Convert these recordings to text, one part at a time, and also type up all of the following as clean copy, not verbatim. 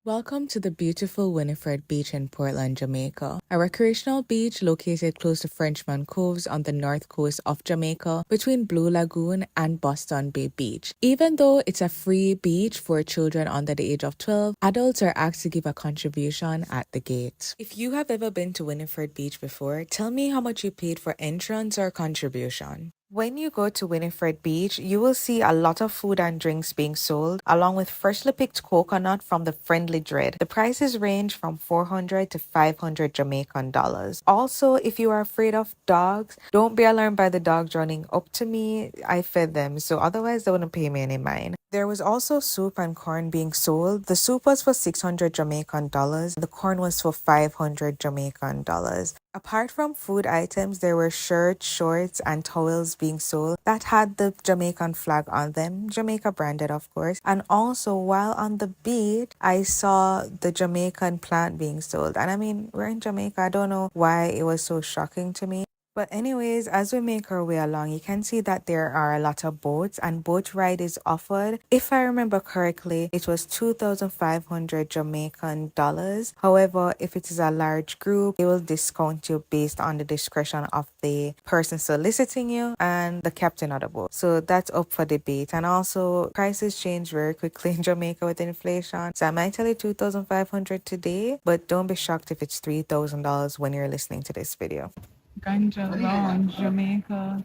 Welcome to the beautiful Winifred Beach in Portland, Jamaica, a recreational beach located close to Frenchman Coves on the north coast of Jamaica between Blue Lagoon and Boston Bay Beach. Even though it's a free beach for children under the age of 12, adults are asked to give a contribution at the gate. If you have ever been to Winifred Beach before, tell me how much you paid for entrance or contribution. When you go to Winifred Beach, you will see a lot of food and drinks being sold, along with freshly picked coconut from the Friendly Dread. The prices range from 400 to 500 Jamaican dollars. Also, if you are afraid of dogs, don't be alarmed by the dogs running up to me. I fed them, so otherwise they wouldn't pay me any mind. There was also soup and corn being sold. The soup was for 600 Jamaican dollars. The corn was for 500 Jamaican dollars. Apart from food items, there were shirts, shorts, and towels being sold that had the Jamaican flag on them, Jamaica branded, of course. And also, while on the beach, I saw the Jamaican plant being sold. And I mean, we're in Jamaica. I don't know why it was so shocking to me. But anyways, as we make our way along, you can see that there are a lot of boats and boat ride is offered. If I remember correctly, it was 2,500 Jamaican dollars. However, if it is a large group, they will discount you based on the discretion of the person soliciting you and the captain of the boat. So that's up for debate. And also, prices change very quickly in Jamaica with inflation. So I might tell you 2,500 today, but don't be shocked if it's $3,000 when you're listening to this video. Ganja Lounge, Jamaica,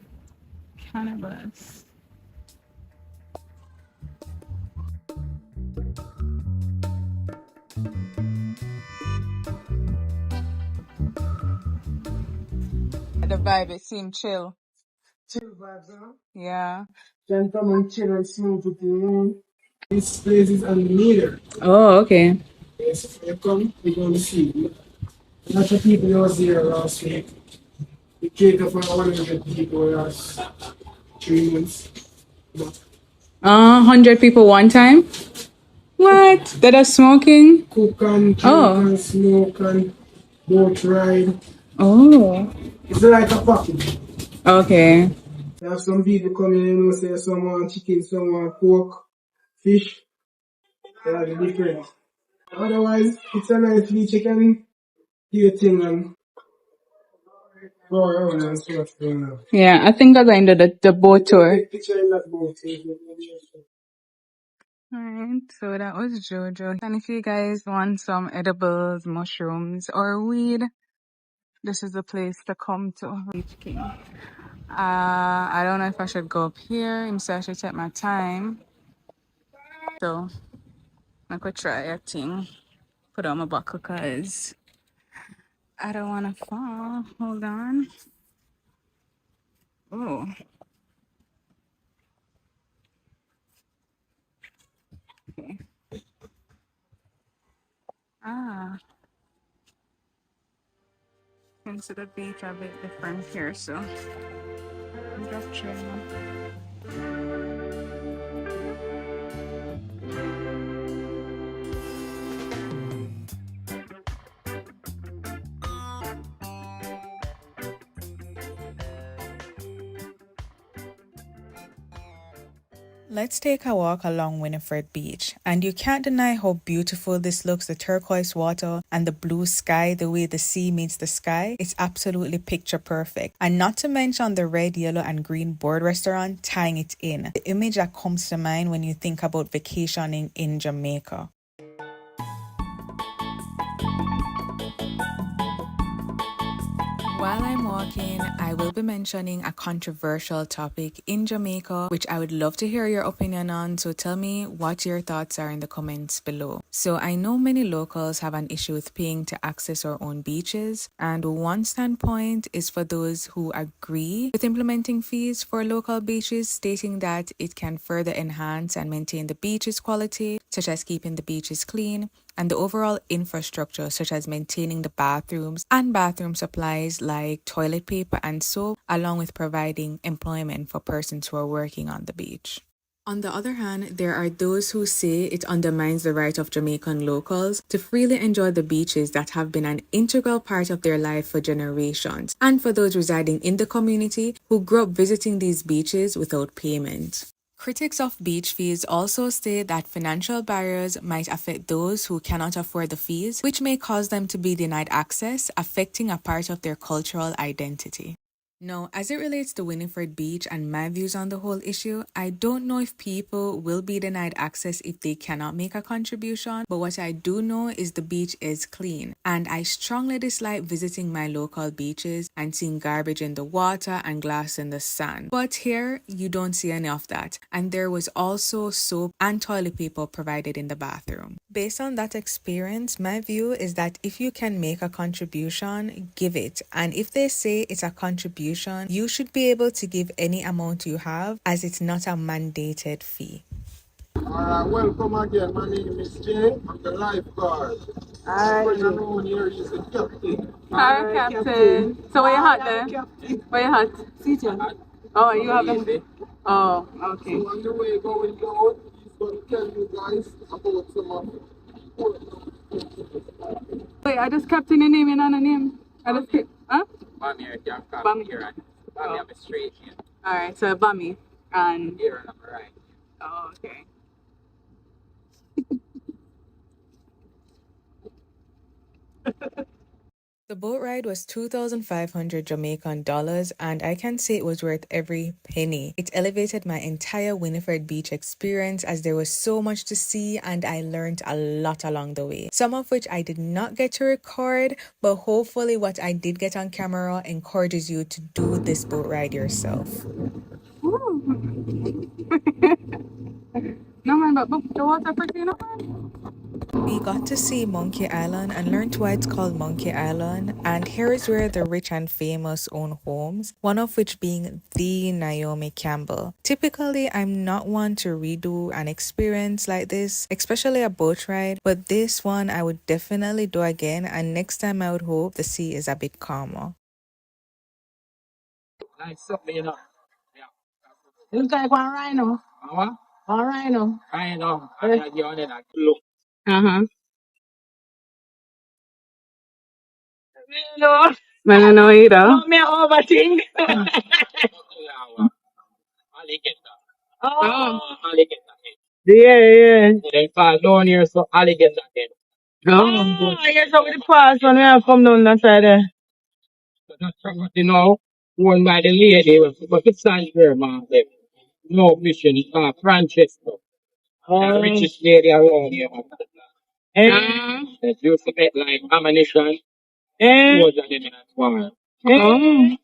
cannabis. The vibe, it seemed chill. Chill vibes, huh? Yeah. Can come and chill and smoke with you. This place is unlimited. Oh, okay. Yes, if you come, you're going to see. Lots of people was here last week. We cater for 100 people last 3 months. 100 people one time? What? That are smoking? Cook and drink and smoke and boat ride. Oh. It's like a package. Okay. There are some people coming in and say some want chicken, some want pork, fish. They are different. Otherwise, it's a nice beach. You can do your thing and go around and see what's going on. Yeah, I think I'm going to the boat tour. Take a picture in that boat. Alright, so that was Jojo. And if you guys want some edibles, mushrooms, or weed, this is the place to come to. Beach King. I don't know if I should go up here. I'm sorry, I should take my time. So I could try a thing. Put on my buckle because I don't want to fall. Hold on. Oh. Okay. Ah. Into the beach a bit different here, so I'm just chilling. Let's take a walk along Winifred Beach, and you can't deny how beautiful this looks, the turquoise water and the blue sky, the way the sea meets the sky. It's absolutely picture perfect. And not to mention the red, yellow and green board restaurant tying it in. The image that comes to mind when you think about vacationing in Jamaica. While I'm walking, I will be mentioning a controversial topic in Jamaica, which I would love to hear your opinion on. So tell me what your thoughts are in the comments below. So I know many locals have an issue with paying to access our own beaches. And one standpoint is for those who agree with implementing fees for local beaches, stating that it can further enhance and maintain the beach's quality, such as keeping the beaches clean, and the overall infrastructure, such as maintaining the bathrooms and bathroom supplies like toilet paper and soap, along with providing employment for persons who are working on the beach. On the other hand, there are those who say it undermines the right of Jamaican locals to freely enjoy the beaches that have been an integral part of their life for generations, and for those residing in the community who grew up visiting these beaches without payment. Critics of beach fees also say that financial barriers might affect those who cannot afford the fees, which may cause them to be denied access, affecting a part of their cultural identity. Now, as it relates to Winifred Beach and my views on the whole issue, I don't know if people will be denied access if they cannot make a contribution, but what I do know is the beach is clean, and I strongly dislike visiting my local beaches and seeing garbage in the water and glass in the sand. But here, you don't see any of that, and there was also soap and toilet paper provided in the bathroom. Based on that experience, my view is that if you can make a contribution, give it, and if they say it's a contribution, you should be able to give any amount you have, as it's not a mandated fee. Alright, welcome again. My name is Jay. I'm the lifeguard. Hi. Friend here is the captain. Hi, Captain. So where you hot there? Where you hot? Seaton. Oh, you have them? Oh, okay. So on the way going down, he's going to tell you guys about some of the. Wait, I just Captain your name and a name. I just kept, huh? Bammy, I can't come Bammy. here. Bammy, I'm straight here. Alright, so Bammy. And Here and I'm right. oh, okay. The boat ride was 2,500 Jamaican dollars, and I can say it was worth every penny. It elevated my entire Winifred Beach experience, as there was so much to see and I learned a lot along the way. Some of which I did not get to record, but hopefully what I did get on camera encourages you to do this boat ride yourself. No man, but the water pretty, no man. We got to see Monkey Island and learned why it's called Monkey Island, and here is where the rich and famous own homes, one of which being the Naomi Campbell. Typically, I'm not one to redo an experience like this, especially a boat ride, but this one I would definitely do again, and next time I would hope the sea is a bit calmer. Nice something, you know. Yeah. Looks like one rhino. What? One rhino. I know. I know you're on it. Look. Uh-huh. No, I don't know either. no, me overthink. Alligator. Oh, Alligator. yeah. Then fall down here, so alligator then. Oh, I guess over the past when we have come down that side there. So that's what you know, owned by the lady, but it's not here, man. No mission, Francesco. The richest lady around here, man. They used to make like ammunition. Towards the minute war.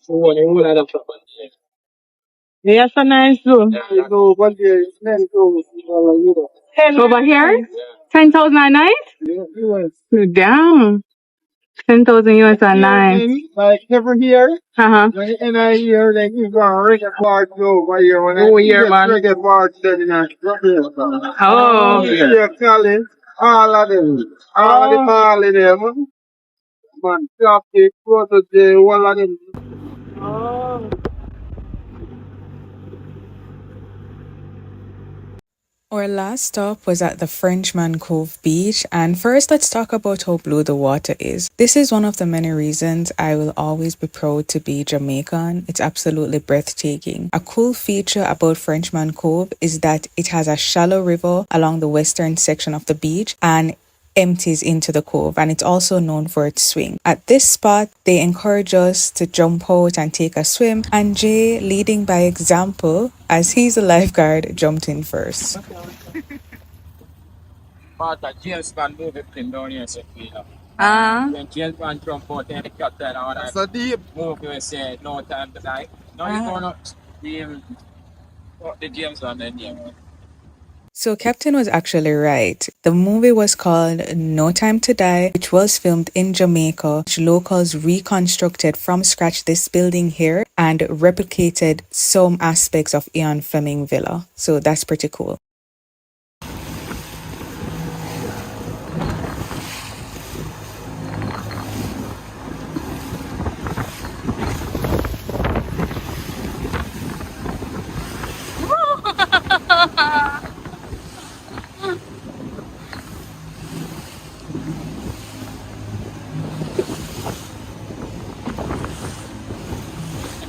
So what the whole other stuff on there. Yeah, so nice too. So, one day, it's meant to Over here? 10,000 a night? US. Damn. 10,000 US a night. Like, never here. Uh-huh. Like, in a year, they keep on reggae parts over here. When Oh, yeah, man. reggae parts, then in a Oh. yeah, Cali, all of them. All the ball in them. Man, traffic, photo day, all of them. Oh. Our last stop was at the Frenchman Cove Beach, and first let's talk about how blue the water is. This is one of the many reasons I will always be proud to be Jamaican. It's absolutely breathtaking. A cool feature about Frenchman Cove is that it has a shallow river along the western section of the beach and empties into the cove, and it's also known for its swing. At this spot, they encourage us to jump out and take a swim, and Jay, leading by example, as he's a lifeguard, jumped in first. But a James Bond movie film down here, so you know. When James Bond jump out and the captain on that So deep. movie, we say no time to die. Now you gonna the James Bond and name. So Captain was actually right. The movie was called No Time to Die, which was filmed in Jamaica, which locals reconstructed from scratch this building here and replicated some aspects of Ian Fleming Villa. So that's pretty cool.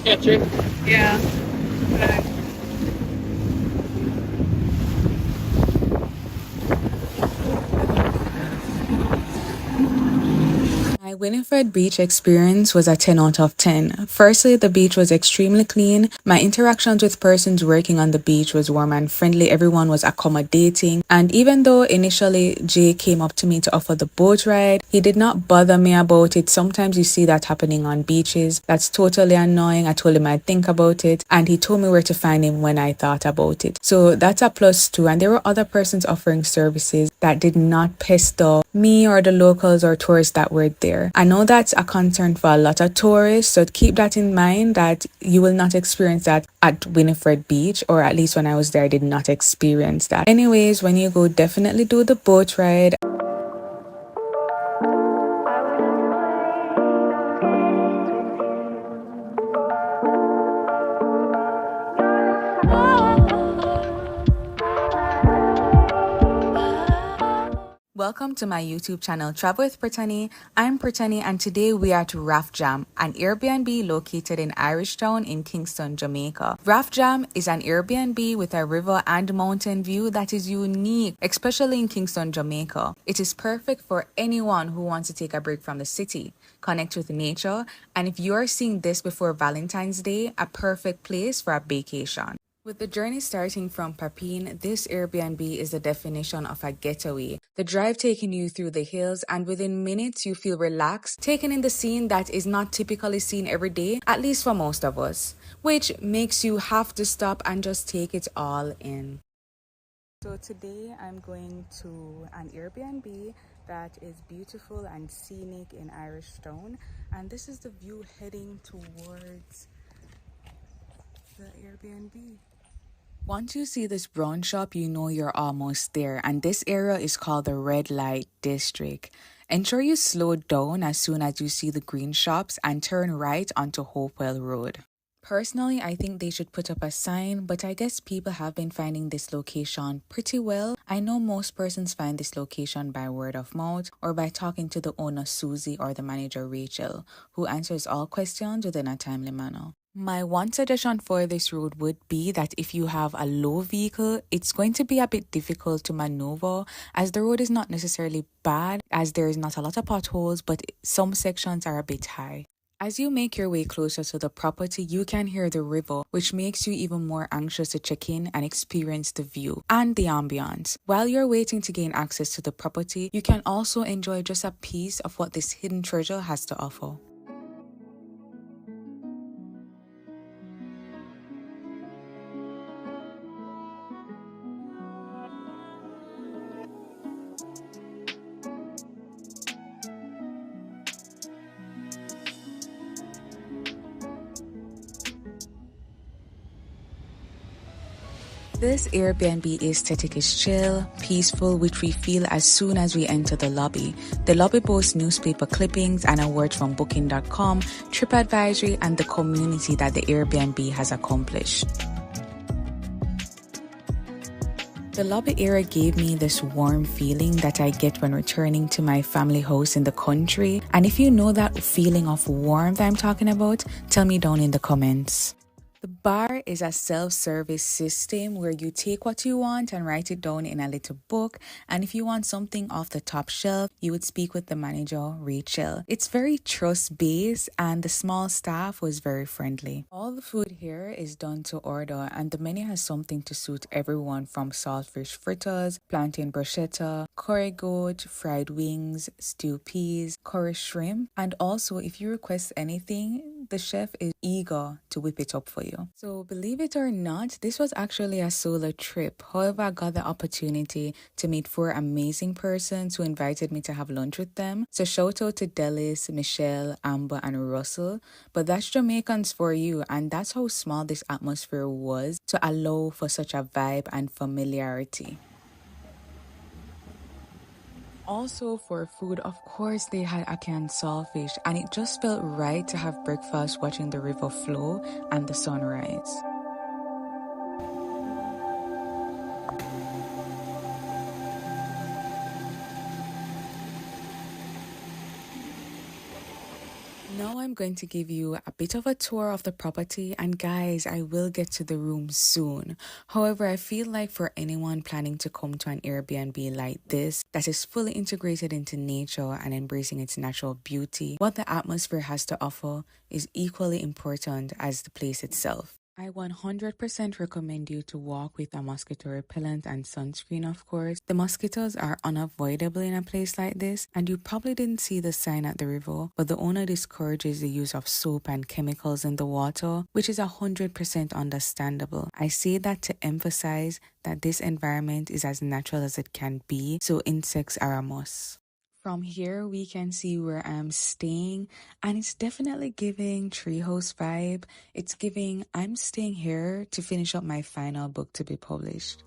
Catch it. Yeah. Right. My Winifred Beach experience was a 10 out of 10. Firstly, the beach was extremely clean. My interactions with persons working on the beach was warm and friendly. Everyone was accommodating. And even though initially Jay came up to me to offer the boat ride, he did not bother me about it. Sometimes you see that happening on beaches. That's totally annoying. I told him I'd think about it, and he told me where to find him when I thought about it. So that's a plus too. And there were other persons offering services that did not pester me or the locals or tourists that were there. I know that's a concern for a lot of tourists, so keep that in mind that you will not experience that at Winifred Beach, or at least when I was there, I did not experience that. Anyways, when you go, definitely do the boat ride. Welcome to my YouTube channel, Travel with Brittany. I'm Brittany, and today we are at RAFJam, an Airbnb located in Irish Town in Kingston, Jamaica. RAFJam is an Airbnb with a river and mountain view that is unique, especially in Kingston, Jamaica. It is perfect for anyone who wants to take a break from the city, connect with nature, and if you are seeing this before Valentine's Day, a perfect place for a vacation. With the journey starting from Papine, this Airbnb is the definition of a getaway. The drive taking you through the hills, and within minutes you feel relaxed, taking in the scene that is not typically seen every day, at least for most of us, which makes you have to stop and just take it all in. So today I'm going to an Airbnb that is beautiful and scenic in Irish Town, and this is the view heading towards the Airbnb. Once you see this brown shop, you know you're almost there, and this area is called the Red Light District. Ensure you slow down as soon as you see the green shops and turn right onto Hopewell Road. Personally, I think they should put up a sign, but I guess people have been finding this location pretty well. I know most persons find this location by word of mouth or by talking to the owner Susie or the manager Rachel, who answers all questions within a timely manner. My one suggestion for this road would be that if you have a low vehicle, it's going to be a bit difficult to maneuver, as the road is not necessarily bad, as there is not a lot of potholes, but some sections are a bit high. As you make your way closer to the property, you can hear the river, which makes you even more anxious to check in and experience the view and the ambience. While you're waiting to gain access to the property, you can also enjoy just a piece of what this hidden treasure has to offer. This Airbnb aesthetic is chill, peaceful, which we feel as soon as we enter the lobby. The lobby boasts newspaper clippings and awards from Booking.com, TripAdvisory, and the community that the Airbnb has accomplished. The lobby area gave me this warm feeling that I get when returning to my family house in the country. And if you know that feeling of warmth I'm talking about, tell me down in the comments. The bar is a self-service system where you take what you want and write it down in a little book. And if you want something off the top shelf, you would speak with the manager, Rachel. It's very trust-based and the small staff was very friendly. All the food here is done to order, and the menu has something to suit everyone, from saltfish fritters, plantain bruschetta, curry goat, fried wings, stewed peas, curry shrimp. And also, if you request anything, the chef is eager to whip it up for you. So believe it or not, this was actually a solo trip. However, I got the opportunity to meet 4 amazing persons who invited me to have lunch with them. So shout out to Delis, Michelle, Amber, and Russell. But that's Jamaicans for you, and that's how small this atmosphere was to allow for such a vibe and familiarity. Also, for food, of course, they had a canned saltfish, and it just felt right to have breakfast watching the river flow and the sunrise. Now I'm going to give you a bit of a tour of the property, and guys, I will get to the room soon. However, I feel like for anyone planning to come to an Airbnb like this that is fully integrated into nature and embracing its natural beauty, what the atmosphere has to offer is equally important as the place itself. I 100% recommend you to walk with a mosquito repellent and sunscreen, of course. The mosquitoes are unavoidable in a place like this, and you probably didn't see the sign at the river, but the owner discourages the use of soap and chemicals in the water, which is 100% understandable. I say that to emphasize that this environment is as natural as it can be, so insects are a must. From here, we can see where I'm staying, and it's definitely giving treehouse vibe. It's giving I'm staying here to finish up my final book to be published.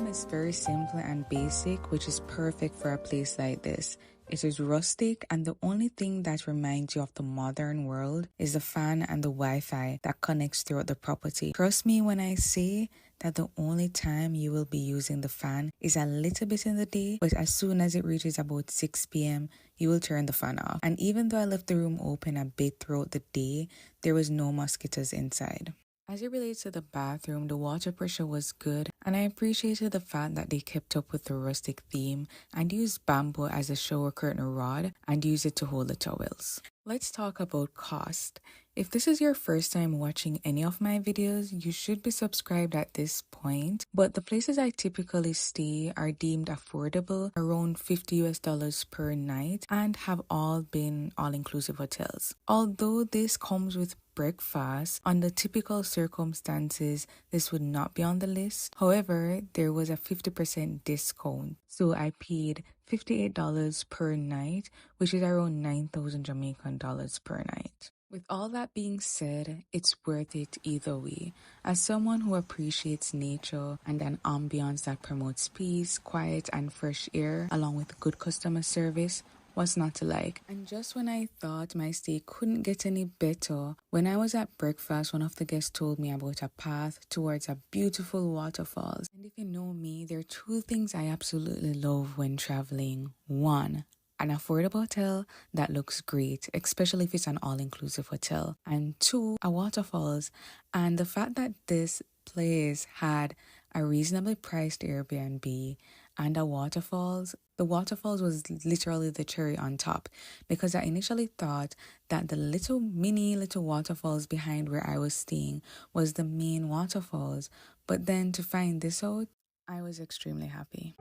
Is very simple and basic, which is perfect for a place like this. It is rustic, and the only thing that reminds you of the modern world is the fan and the Wi-Fi that connects throughout the property. Trust me when I say that the only time you will be using the fan is a little bit in the day, but as soon as it reaches about 6 p.m, you will turn the fan off. And even though I left the room open a bit throughout the day, there was no mosquitoes inside. As it relates to the bathroom, the water pressure was good, and I appreciated the fact that they kept up with the rustic theme and used bamboo as a shower curtain rod and used it to hold the towels. Let's talk about cost. If this is your first time watching any of my videos, you should be subscribed at this point, but the places I typically stay are deemed affordable, around $50 per night, and have all been all-inclusive hotels. Although this comes with breakfast, under typical circumstances, this would not be on the list. However, there was a 50% discount, so I paid $58 per night, which is around 9,000 Jamaican dollars per night. With all that being said, it's worth it either way. As someone who appreciates nature and an ambiance that promotes peace, quiet, and fresh air, along with good customer service, what's not to like? And just when I thought my stay couldn't get any better, when I was at breakfast, one of the guests told me about a path towards a beautiful waterfalls. And if you know me, there are two things I absolutely love when traveling. One, an affordable hotel that looks great, especially if it's an all-inclusive hotel. And two, a waterfalls. And the fact that this place had a reasonably priced Airbnb and the waterfalls was literally the cherry on top, because I initially thought that the little waterfalls behind where I was staying was the main waterfalls. But then to find this out, I was extremely happy.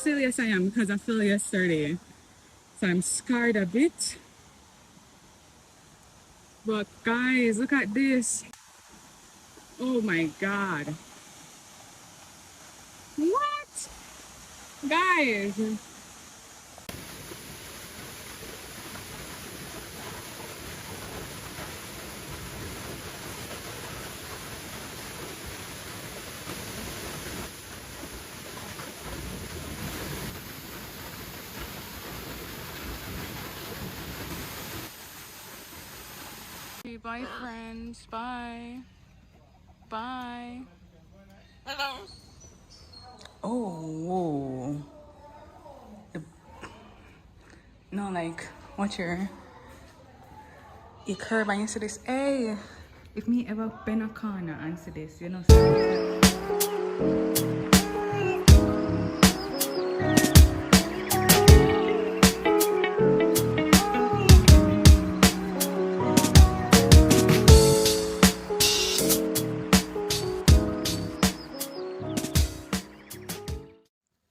Yes, I am, because I fell yesterday, so I'm scarred a bit. But guys, look at this. Oh my god. What? Guys. Bye, friends. Bye. Bye. Oh, no, like, watch your curve and you see this. Hey, if me ever bend a corner and see this, you know.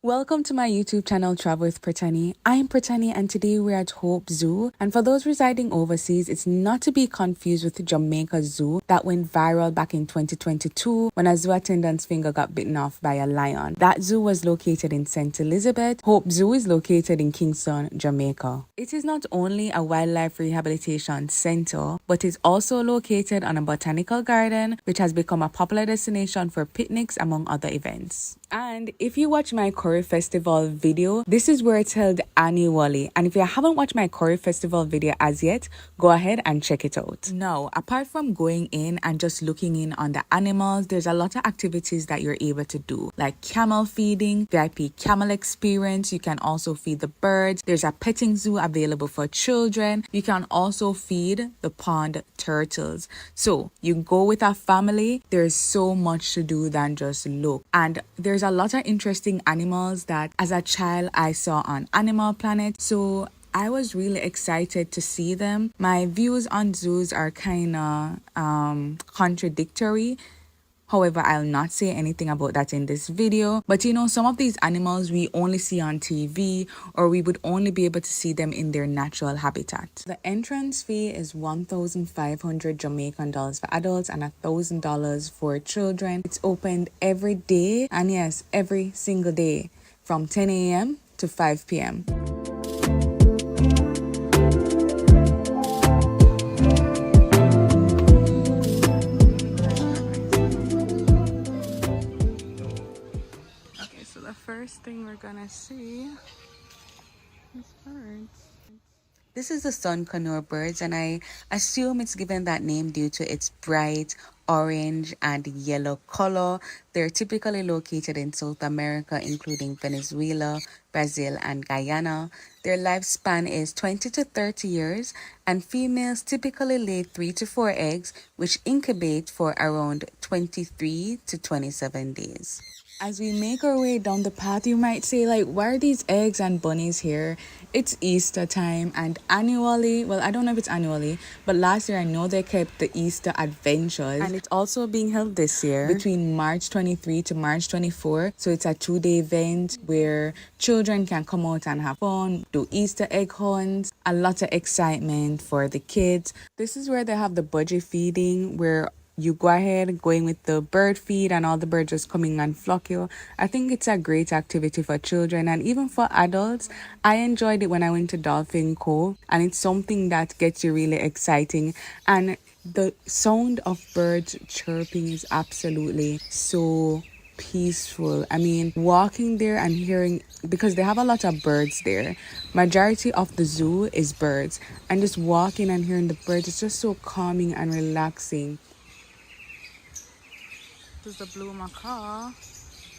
Welcome to my YouTube channel, Travel with Brittany. I'm Brittany and today we're at Hope Zoo. And for those residing overseas, it's not to be confused with Jamaica Zoo that went viral back in 2022 when a zoo attendant's finger got bitten off by a lion. That zoo was located in St. Elizabeth. Hope Zoo is located in Kingston, Jamaica. It is not only a wildlife rehabilitation center, but is also located on a botanical garden, which has become a popular destination for picnics among other events. And if you watch my Curry Festival video, this is where it's held annually. And if you haven't watched my Curry Festival video as yet, go ahead and check it out. Now, apart from going in and just looking in on the animals, there's a lot of activities that you're able to do, like camel feeding, VIP camel experience. You can also feed the birds. There's a petting zoo available for children. You can also feed the pond turtles. So you go with a family, there's so much to do than just look. And there's a lot of interesting animals that as a child I saw on Animal Planet. So I was really excited to see them. My views on zoos are kind of contradictory. However, I'll not say anything about that in this video. But you know, some of these animals we only see on TV, or we would only be able to see them in their natural habitat. The entrance fee is 1,500 Jamaican dollars for adults and $1,000 for children. It's opened every day, and yes, every single day from 10 a.m. to 5 p.m. The first thing we're gonna see is birds. This is the sun conure birds, and I assume it's given that name due to its bright orange and yellow color. They're typically located in South America, including Venezuela, Brazil, and Guyana. Their lifespan is 20 to 30 years, and females typically lay 3 to 4 eggs, which incubate for around 23 to 27 days. As we make our way down the path, you might say, like, why are these eggs and bunnies here? It's Easter time, and annually, well, I don't know if it's annually, but last year I know they kept the Easter Adventures, and it's also being held this year between March 23 to March 24. So it's a 2-day event where children can come out and have fun, do Easter egg hunts, a lot of excitement for the kids. This is where they have the budgie feeding, where you go ahead going with the bird feed and all the birds just coming and flock you. I think it's a great activity for children and even for adults. I enjoyed it when I went to Dolphin Cove, and it's something that gets you really exciting. And the sound of birds chirping is absolutely so peaceful. I mean, walking there and hearing, because they have a lot of birds there, majority of the zoo is birds, and just walking and hearing the birds is just so calming and relaxing. This is the blue macaw.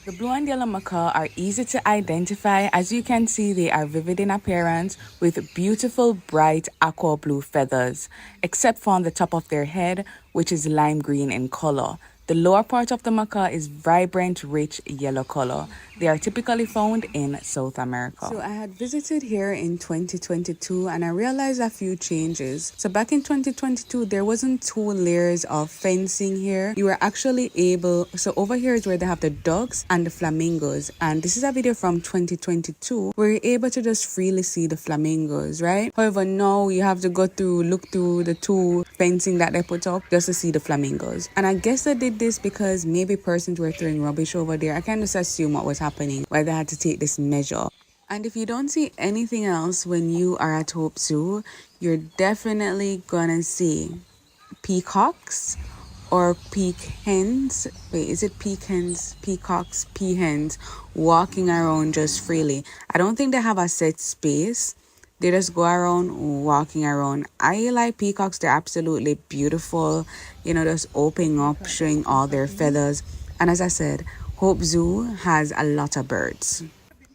The blue and yellow macaw are easy to identify. As you can see, they are vivid in appearance with beautiful bright aqua blue feathers, except for on the top of their head, which is lime green in color. The lower part of the macaw is vibrant, rich yellow color. They are typically found in South America. So I had visited here in 2022 and I realized a few changes. So back in 2022, there wasn't 2 layers of fencing here. You were actually able, so over here is where they have the ducks and the flamingos. And this is a video from 2022 where you're able to just freely see the flamingos, right? However, now you have to look through the 2 fencing that they put up just to see the flamingos. And I guess they did this because maybe persons were throwing rubbish over there. I can just assume what was happening, why they had to take this measure. And if you don't see anything else when you are at Hope Zoo, you're definitely gonna see peacocks or peahens. Wait, is it peahens, peacocks, peahens walking around just freely? I don't think they have a set space. They just go around walking around. I like peacocks. They're absolutely beautiful. You know, just opening up, showing all their feathers. And as I said, Hope Zoo has a lot of birds.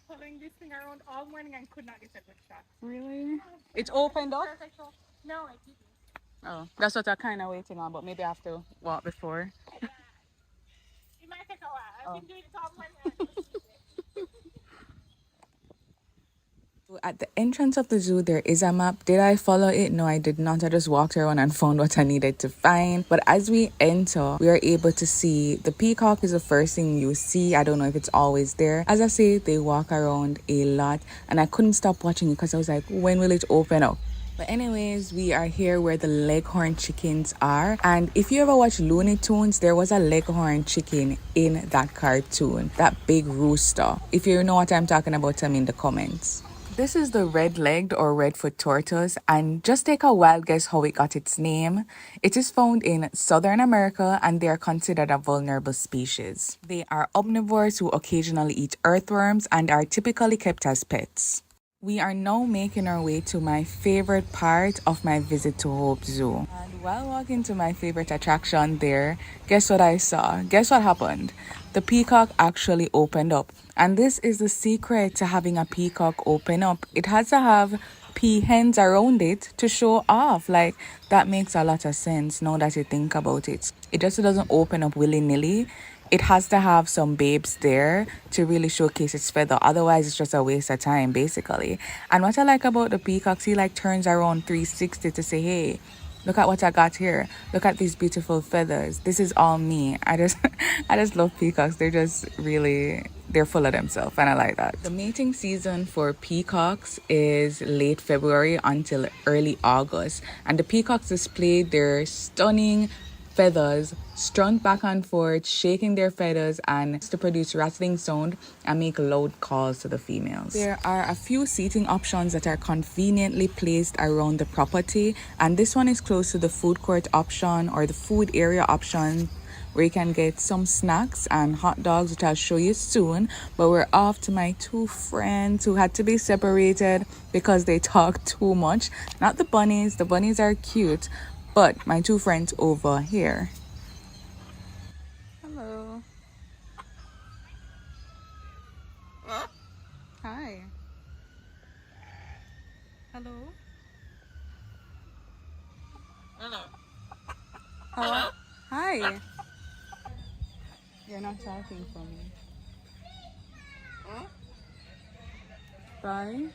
Following this thing around all morning and could not get a good shot. Really? It's opened up? No, I didn't. Oh, that's what I'm kind of waiting on, but maybe I have to walk before. Yeah. It might take a while. I've been doing it all morning. At the entrance of the zoo, there is a map. Did I follow it? No, I did not. I just walked around and found what I needed to find. But as we enter, we are able to see the peacock is the first thing you see. I don't know if it's always there. As I say, they walk around a lot, and I couldn't stop watching it because I was like, when will it open up? But anyways, we are here where the leghorn chickens are. And if you ever watch Looney Tunes, there was a leghorn chicken in that cartoon, that big rooster. If you know what I'm talking about, tell me in the comments. This is the red-legged or red-foot tortoise, and just take a wild guess how it got its name. It is found in Southern America, and they are considered a vulnerable species. They are omnivores who occasionally eat earthworms and are typically kept as pets. We are now making our way to my favorite part of my visit to Hope Zoo. And while walking to my favorite attraction there, guess what I saw? Guess what happened? The peacock actually opened up. And this is the secret to having a peacock open up. It has to have peahens around it to show off. Like, that makes a lot of sense now that you think about it. It just doesn't open up willy-nilly. It has to have some babes there to really showcase its feather. Otherwise, it's just a waste of time, basically. And what I like about the peacocks, he like turns around 360 to say, hey, look at what I got here. Look at these beautiful feathers. This is all me. I just love peacocks. They're just really, they're full of themselves, and I like that. The mating season for peacocks is late February until early August. And the peacocks display their stunning feathers, strut back and forth, shaking their feathers and to produce rattling sound and make loud calls to the females. There are a few seating options that are conveniently placed around the property, and this one is close to the food court option or the food area option, where you can get some snacks and hot dogs, which I'll show you soon. But we're off to my two friends who had to be separated because they talk too much. Not the bunnies are cute, but my two friends over here. Hello. Hi. Hello. Hello. Hi. You're not talking for me. Bye.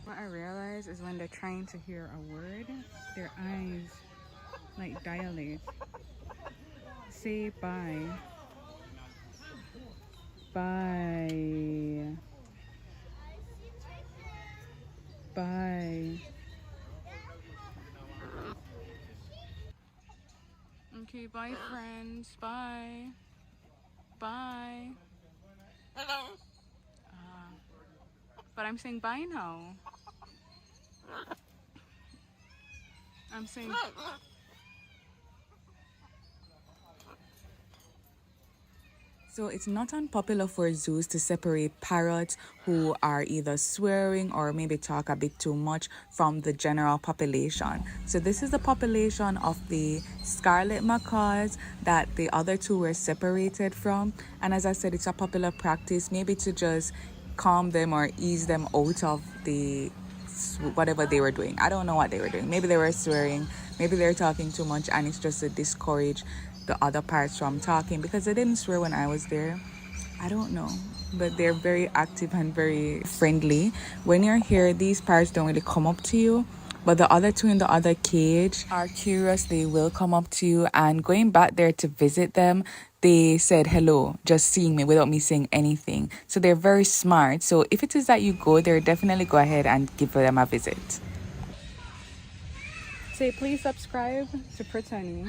What I realize is when they're trying to hear a word, their eyes like dilate. Say bye. Bye. Bye. Okay, bye friends. Bye. Bye. Hello. But I'm saying bye now. I'm saying... So it's not unpopular for zoos to separate parrots who are either swearing or maybe talk a bit too much from the general population. So this is the population of the scarlet macaws that the other two were separated from. And as I said, it's a popular practice maybe to just calm them or ease them out of the whatever they were doing. I don't know what they were doing. Maybe they were swearing, maybe they're talking too much, and it's just to discourage the other parts from talking, because they didn't swear when I was there. I don't know, but they're very active and very friendly. When you're here, these parrots don't really come up to you, but the other two in the other cage are curious. They will come up to you, and going back there to visit them, they said hello, just seeing me without me saying anything. So they're very smart. So if it is that you go there, definitely go ahead and give them a visit. Say please subscribe to Brittany.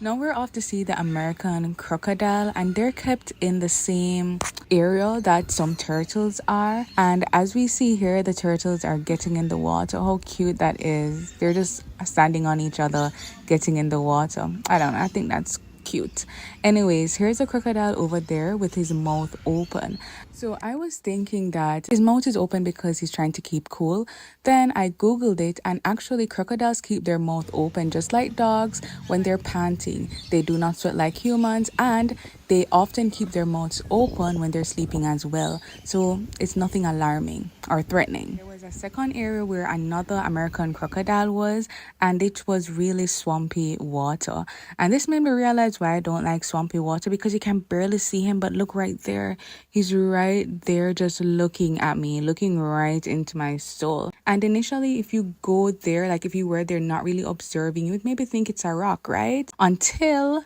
Now we're off to see the American crocodile, and they're kept in the same area that some turtles are. And as we see here, the turtles are getting in the water. How cute that is. They're just standing on each other, getting in the water. I don't know, I think that's cute. Anyways, here's a crocodile over there with his mouth open. So I was thinking that his mouth is open because he's trying to keep cool. Then I googled it, and actually crocodiles keep their mouth open just like dogs when they're panting. They do not sweat like humans, and they often keep their mouths open when they're sleeping as well. So it's nothing alarming or threatening. There was a second area where another American crocodile was, and it was really swampy water. And this made me realize why I don't like swampy water, because you can barely see him, but look right there. He's right there just looking at me, looking right into my soul. And initially, if you go there, like if you were there not really observing, you would maybe think it's a rock, right? Until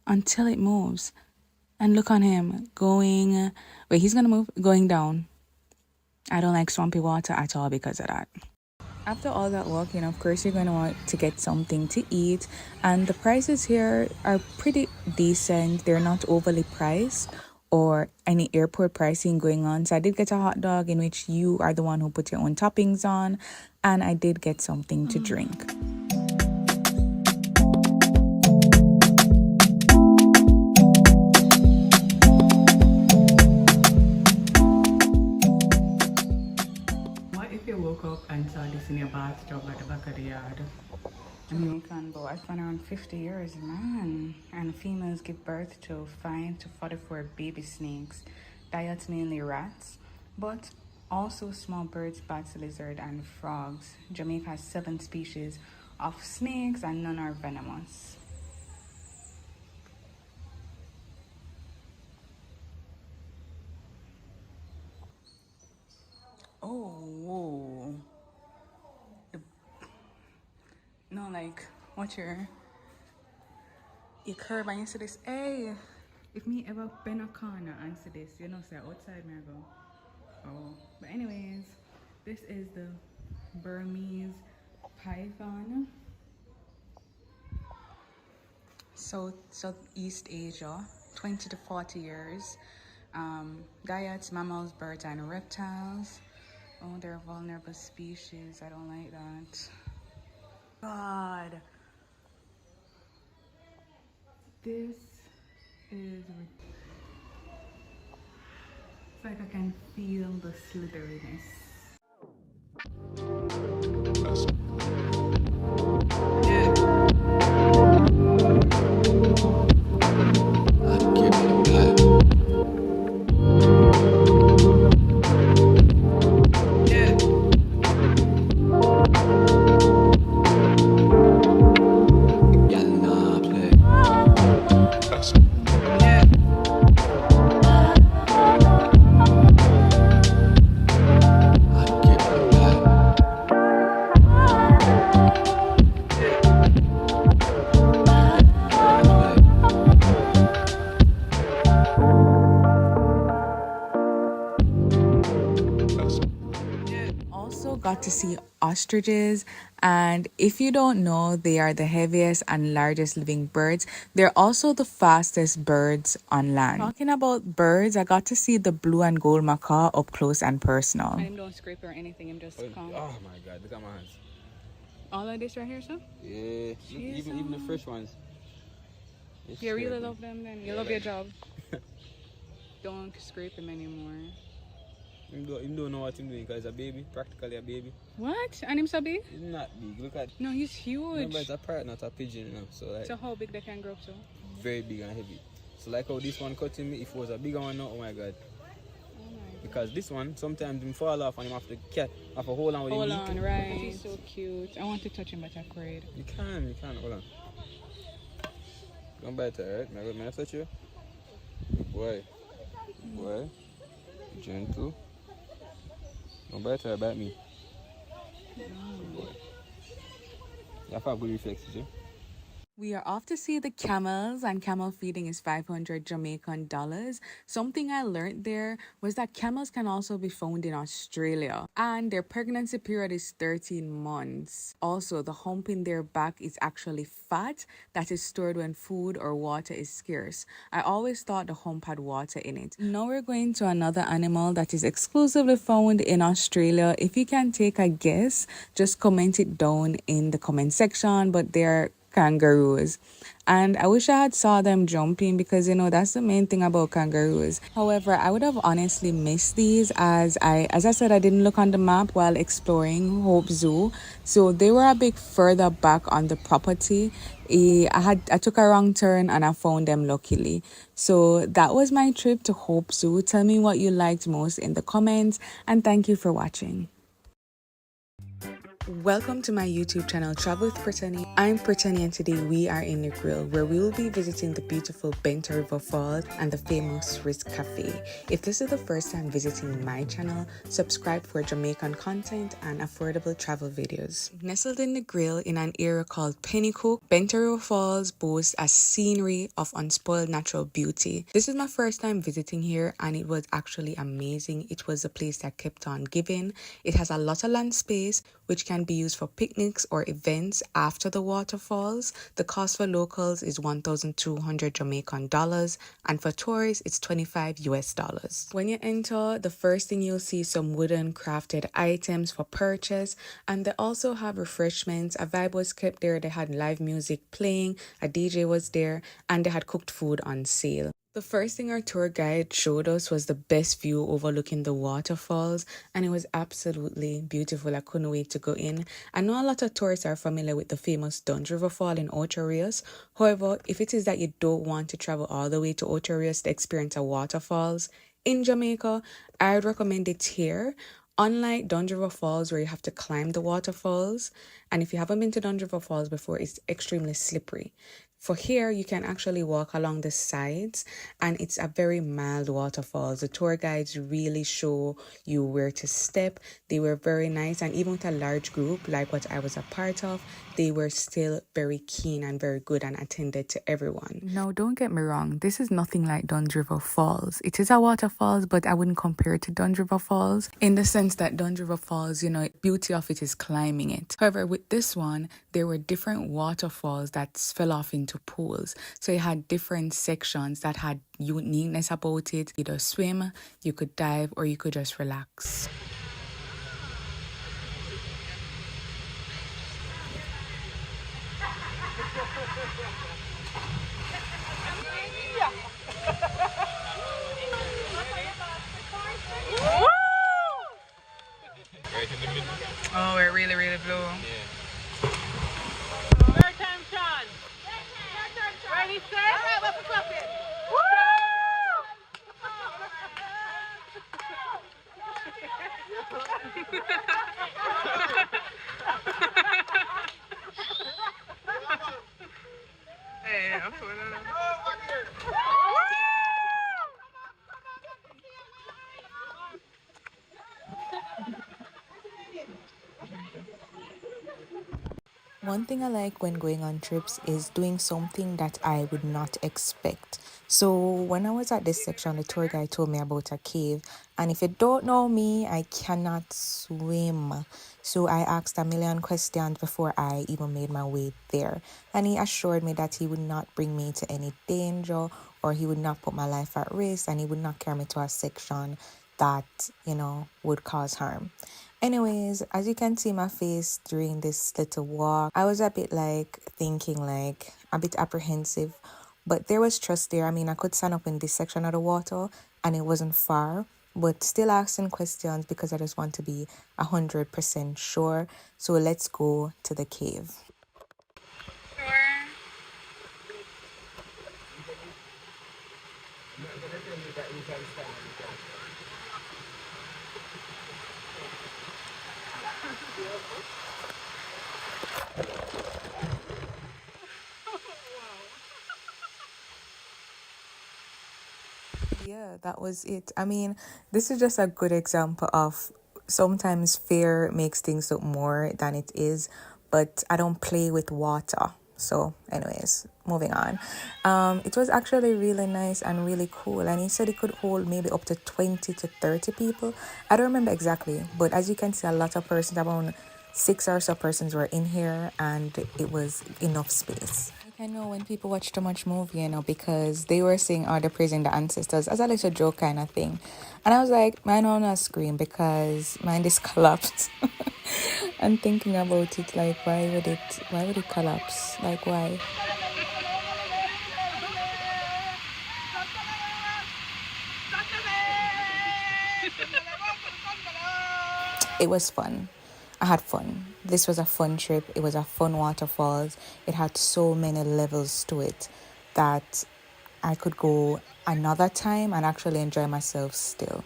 it moves. And look on him going, wait, he's gonna move, going down. I don't like swampy water at all because of that. After all that walking, of course, you're going to want to get something to eat. And the prices here are pretty decent. They're not overly priced or any airport pricing going on. So I did get a hot dog in which you are the one who put your own toppings on. And I did get something to drink. Woke up and saw this in your bathtub at the back of the yard. Jamaican boy, it's been around 50 years, man. And females give birth to 5 to 44 baby snakes. Diets mainly rats, but also small birds, bats, lizard, and frogs. Jamaica has 7 species of snakes, and none are venomous. Oh, whoa. No, like, watch your curve and you see this. Hey, if me ever bend a corner and see this, you know, say outside me I go. Oh, but anyways, this is the Burmese python. Southeast Asia, 20 to 40 years. Diets, mammals, birds, and reptiles. Oh, they're a vulnerable species. I don't like that. God. This is, it's like I can feel the slitheriness. Got to see ostriches, and if you don't know, they are the heaviest and largest living birds. They're also the fastest birds on land. Talking about birds, I got to see the blue and gold macaw up close and personal. I don't scrape or anything, I'm just calm. Oh my god, look at my hands. All of this right here, sir? Yeah, even the fresh ones. You really love them then? You love your job? Don't scrape them anymore. You don't know what I'm doing because it's a baby, practically a baby. What? And him so big? He's not big, look at. No, he's huge. No, but it's a parrot, not a pigeon, you know. So how big they can grow up to? Very big and heavy. So like how this one cutting me, if it was a bigger one now, oh my god. Because this one, sometimes him fall off and him have to hold on with him. Hold on, right. He's so cute. I want to touch him, but I'm afraid. You can, hold on. Don't bite her, right? May I touch you? Good boy. Good boy. Gentle. Don't bite her, bite me. No. Good boy. You have a good reflexes, yeah? We are off to see the camels, and camel feeding is 500 Jamaican dollars. Something I learned there was that camels can also be found in Australia, and their pregnancy period is 13 months. Also, the hump in their back is actually fat that is stored when food or water is scarce. I always thought the hump had water in it. Now we're going to another animal that is exclusively found in Australia. If you can take a guess, just comment it down in the comment section, but they're kangaroos, and I wish I had saw them jumping, because that's the main thing about kangaroos. However, I would have honestly missed these, as I said, I didn't look on the map while exploring Hope Zoo, so they were a bit further back on the property. I took a wrong turn and I found them luckily. So that was my trip to Hope Zoo. Tell me what you liked most in the comments, and thank you for watching. Welcome to my YouTube channel, Travel with Brittany. I'm Brittany, and today we are in Negril, where we will be visiting the beautiful Benta River Falls and the famous Risk Café. If this is the first time visiting my channel, subscribe for Jamaican content and affordable travel videos. Nestled in Negril in an area called Pennycook, Benta River Falls boasts a scenery of unspoiled natural beauty. This is my first time visiting here, and it was actually amazing. It was a place that kept on giving. It has a lot of land space, which can be used for picnics or events after the waterfalls. The cost for locals is 1,200 Jamaican dollars, and for tourists it's 25 US dollars. When you enter, the first thing you'll see is some wooden crafted items for purchase, and they also have refreshments. A vibe was kept there. They had live music playing, a DJ was there, and they had cooked food on sale. The first thing our tour guide showed us was the best view overlooking the waterfalls, and it was absolutely beautiful. I couldn't wait to go in. I know a lot of tourists are familiar with the famous Dunge River Fall in Ocho Rios. However, if it is that you don't want to travel all the way to Ocho Rios to experience a waterfalls in Jamaica, I would recommend it here. Unlike Dunge River Falls, where you have to climb the waterfalls, and if you haven't been to Dunge River Falls before, it's extremely slippery. For here, you can actually walk along the sides, and it's a very mild waterfalls. The tour guides really show you where to step. They were very nice, and even with a large group like what I was a part of, they were still very keen and very good and attended to everyone. Now, don't get me wrong, this is nothing like Dunge River Falls. It is a waterfalls, but I wouldn't compare it to Dunge River Falls in the sense that Dunge River Falls, beauty of it is climbing it. However, with this one, there were different waterfalls that fell off into pools. So you had different sections that had uniqueness about it. You could swim, you could dive, or you could just relax. Oh, it really, really blew. Ready, set? All right, let's flip it. Hey, I'm putting it on. One thing I like when going on trips is doing something that I would not expect. So when I was at this section, the tour guide told me about a cave, and if you don't know me, I cannot swim. So I asked a million questions before I even made my way there, and he assured me that he would not bring me to any danger, or he would not put my life at risk, and he would not carry me to a section that would cause harm. Anyways, as you can see my face during this little walk, I was a bit thinking a bit apprehensive, but there was trust there. I mean, I could stand up in this section of the water and it wasn't far, but still asking questions because I just want to be 100% sure. So let's go to the cave. Yeah, that was it. I mean, this is just a good example of sometimes fear makes things look more than it is, but I don't play with water. So, anyways, moving on. It was actually really nice and really cool. And he said it could hold maybe up to 20 to 30 people. I don't remember exactly, but as you can see, a lot of persons, around 6 or so persons were in here, and it was enough space. I know when people watch too much movie, because they were saying, oh, they're praising the ancestors as a little joke kind of thing. And I was like, mine on a scream because mine is collapsed. And thinking about it, like, why would it collapse? Like, why? It was fun. I had fun. This was a fun trip. It was a fun waterfalls. It had so many levels to it that I could go another time and actually enjoy myself still.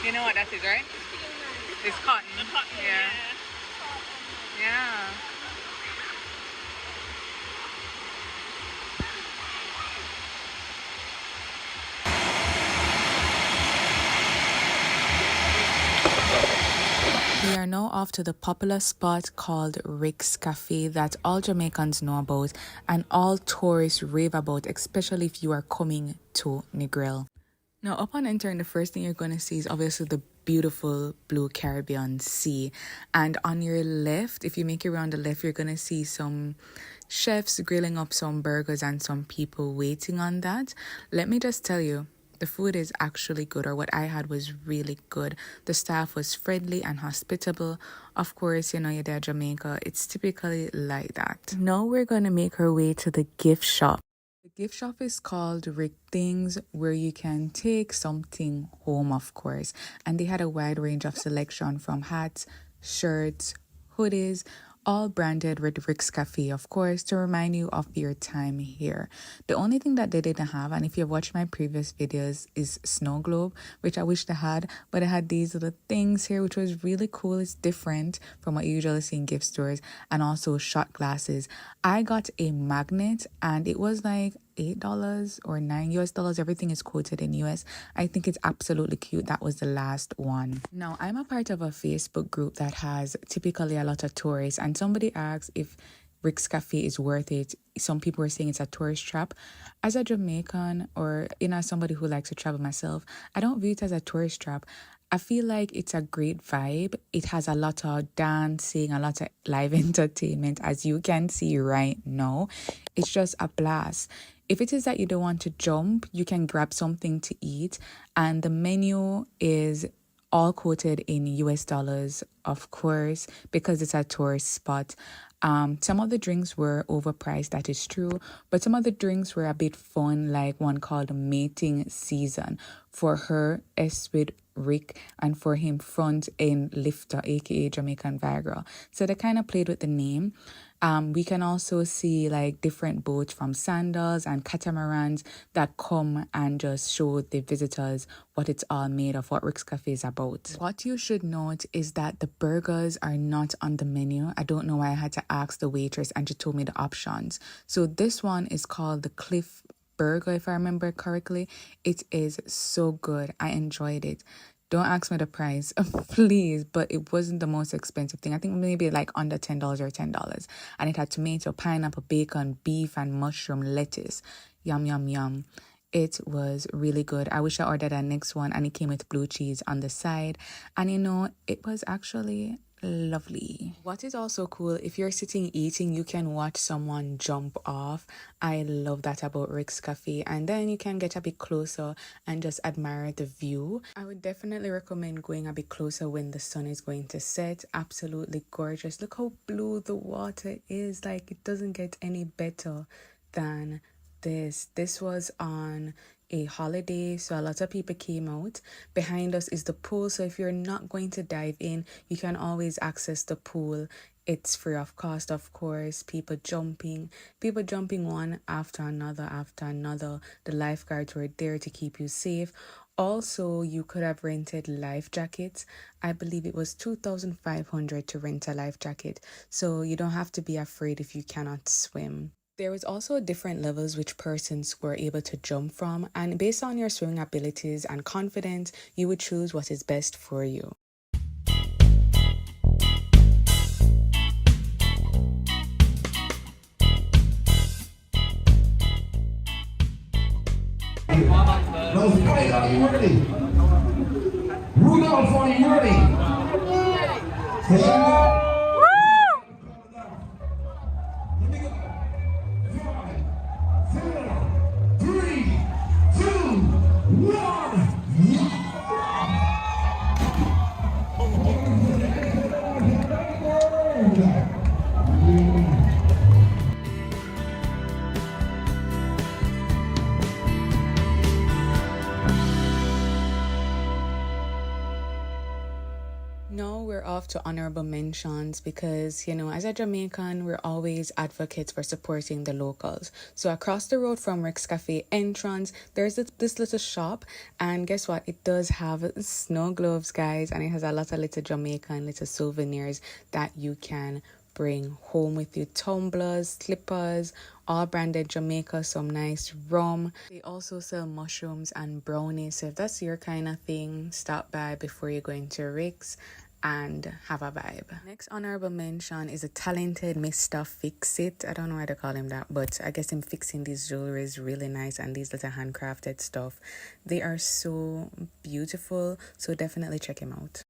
You know what that is, right? It's cotton. Yeah. Yeah. We are now off to the popular spot called Rick's Café that all Jamaicans know about and all tourists rave about, especially if you are coming to Negril. Now, upon entering, the first thing you're going to see is obviously the beautiful blue Caribbean Sea. And on your left, if you make it around the left, you're going to see some chefs grilling up some burgers and some people waiting on that. Let me just tell you, the food is actually good, or what I had was really good. The staff was friendly and hospitable. Of course, you're there, Jamaica. It's typically like that. Now we're going to make our way to the gift shop. The gift shop is called Rick Things, where you can take something home, of course. And they had a wide range of selection from hats, shirts, hoodies, all branded with Rick's Cafe, of course, to remind you of your time here. The only thing that they didn't have, and if you've watched my previous videos, is snow globe, which I wish they had, but it had these little things here, which was really cool. It's different from what you usually see in gift stores, and also shot glasses. I got a magnet, and it was like $8 or $9 US. Everything is quoted in US. I think it's absolutely cute. That was the last one. Now, I'm a part of a Facebook group that has typically a lot of tourists, and somebody asked if Rick's Cafe is worth it. Some people were saying it's a tourist trap. As a Jamaican, or as somebody who likes to travel myself, I don't view it as a tourist trap. I feel like it's a great vibe. It has a lot of dancing, a lot of live entertainment, as you can see right now. It's just a blast. If it is that you don't want to jump, you can grab something to eat, and the menu is all quoted in US dollars, of course, because it's a tourist spot. Some of the drinks were overpriced, that is true, but some of the drinks were a bit fun, like one called Mating Season. For her, S with Rick, and for him, Front End Lifter, aka Jamaican Viagra. So they kind of played with the name. We can also see like different boats from sandals and catamarans that come and just show the visitors what it's all made of, what Rick's Cafe is about. What you should note is that the burgers are not on the menu. I don't know why I had to ask the waitress, and she told me the options. So this one is called the Cliff Burger, if I remember correctly. It is so good. I enjoyed it. Don't ask me the price, please, but it wasn't the most expensive thing. I think maybe like under $10 or $10. And it had tomato, pineapple, bacon, beef, and mushroom lettuce. Yum, yum, yum. It was really good. I wish I ordered a next one, and it came with blue cheese on the side. And it was actually lovely. What is also cool, if you're sitting eating, you can watch someone jump off. I love that about Rick's Cafe. And then you can get a bit closer and just admire the view. I would definitely recommend going a bit closer when the sun is going to set. Absolutely gorgeous. Look how blue the water is. Like, it doesn't get any better than this. This was on a holiday, so a lot of people came out. Behind us is the pool, so if you're not going to dive in, you can always access the pool. It's free of cost, of course. People jumping one after another. The lifeguards were there to keep you safe. Also, you could have rented life jackets. I believe it was $2,500 to rent a life jacket, so you don't have to be afraid if you cannot swim. There was also different levels which persons were able to jump from, and based on your swimming abilities and confidence, you would choose what is best for you. Pilot, are you ready? Rudolph, are you ready? Let me go. 5, 4, 3, 2, 1. Now we're off to honorable mentions because, you know, as a Jamaican, we're always advocates for supporting the locals. So across the road from Rick's Cafe entrance, there's this little shop, and guess what? It does have snow globes, guys, and it has a lot of little Jamaican little souvenirs that you can bring home with you. Tumblers, slippers, all branded Jamaica, some nice rum. They also sell mushrooms and brownies, so if that's your kind of thing, stop by before you go into Rick's and have a vibe. Next honorable mention is a talented Mr. Fix-It. I don't know why they call him that, but I guess him fixing these jewelry is really nice, and these little handcrafted stuff, they are so beautiful, so definitely check him out.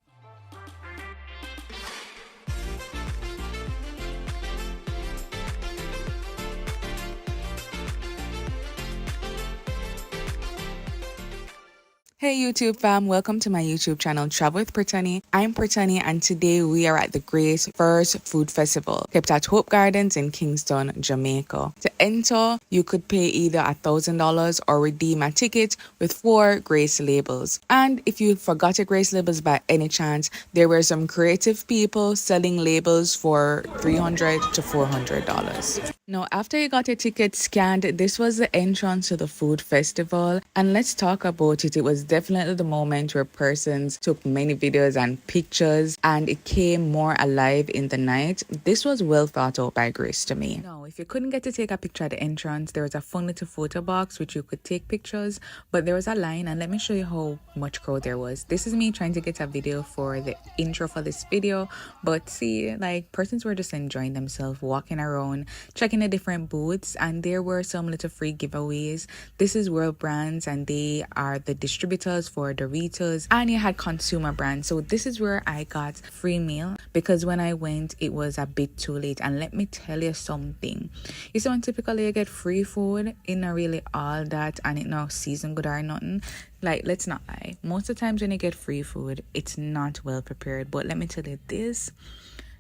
Hey YouTube fam, welcome to my YouTube channel Travel with Brittany. I'm Brittany, and today we are at the Great First Food Festival kept at Hope Gardens in Kingston, Jamaica. To enter, you could pay either $1,000 or redeem a ticket with 4 Grace labels. And if you forgot your Grace labels by any chance, there were some creative people selling labels for $300 to $400. Now, after you got your ticket scanned, this was the entrance to the food festival. And let's talk about it. It was definitely the moment where persons took many videos and pictures, and it came more alive in the night. This was well thought out by Grace to me. Now, if you couldn't get to take a picture at the entrance, there was a fun little photo box which you could take pictures, but there was a line, and let me show you how much crowd there was. This is me trying to get a video for the intro for this video, but see, like, persons were just enjoying themselves, walking around, checking the different booths, and there were some little free giveaways. This is World Brands, and they are the distributors for Doritos, and you had consumer brands. So this is where I got free meal, because when I went it was a bit too late. And let me tell you something, you see, when typically you get free food, it not really all that, and it not season good or nothing. Like, let's not lie, most of the times when you get free food, it's not well prepared. But let me tell you this,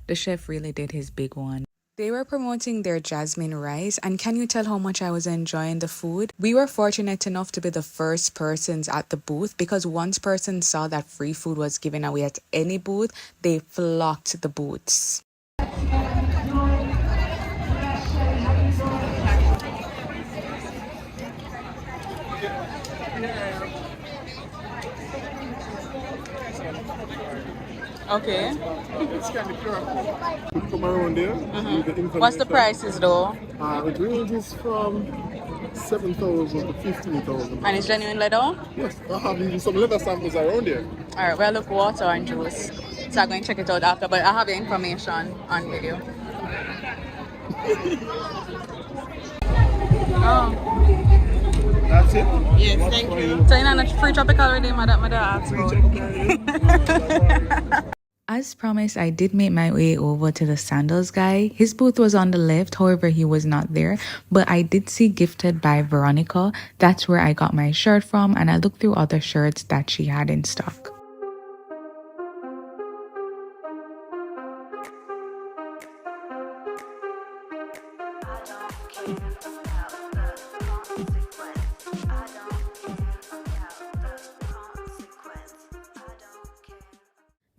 the chef really did his big one. They were promoting their jasmine rice, and can you tell how much I was enjoying the food? We were fortunate enough to be the first persons at the booth, because once persons saw that free food was given away at any booth, they flocked the booths. Okay. Come around there. What's the prices though? It ranges from 7,000 to 15,000. And it's genuine leather? Yes, I have even some leather samples around there. Alright, well, look, water and juice. So I'm going to check it out after, but I have your information on video. That's it? Yes, thank you. So you're not free tropical already, madam asked for. As promised, I did make my way over to the sandals guy. His booth was on the left, however, he was not there. But I did see Gifted by Veronica. That's where I got my shirt from, and I looked through other shirts that she had in stock.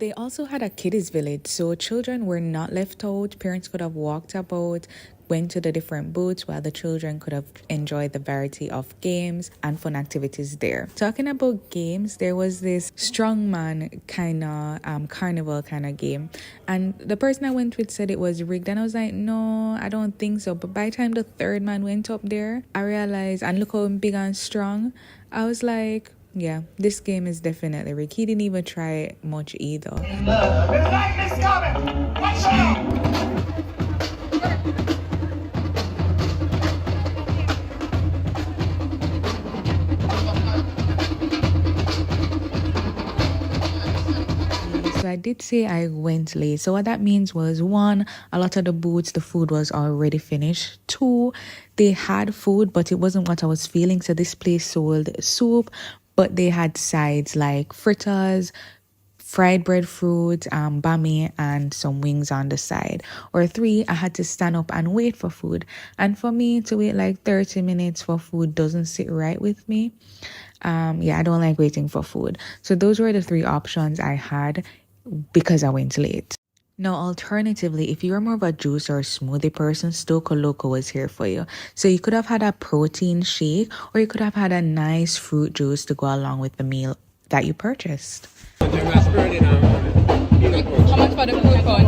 They also had a kiddies village, so children were not left out. Parents could have walked about, went to the different booths, while the children could have enjoyed the variety of games and fun activities there. Talking about games, there was this strongman kind of carnival kind of game, and the person I went with said it was rigged, and I was like, no, I don't think so. But by the time the third man went up there, I realized, and look how big and strong, I was like, yeah, this game is definitely rigged. He didn't even try much either. did say I went late. So what that means was, one, a lot of the booths, the food was already finished. Two, they had food, but it wasn't what I was feeling. So this place sold soup, but they had sides like fritters, fried breadfruit, bami, and some wings on the side. Or three, I had to stand up and wait for food. And for me to wait like 30 minutes for food doesn't sit right with me. Yeah, I don't like waiting for food. So those were the three options I had because I went late. Now, alternatively, if you're more of a juice or a smoothie person, Stoke Loco was here for you. So you could have had a protein shake, or you could have had a nice fruit juice to go along with the meal that you purchased. How much for the food cone?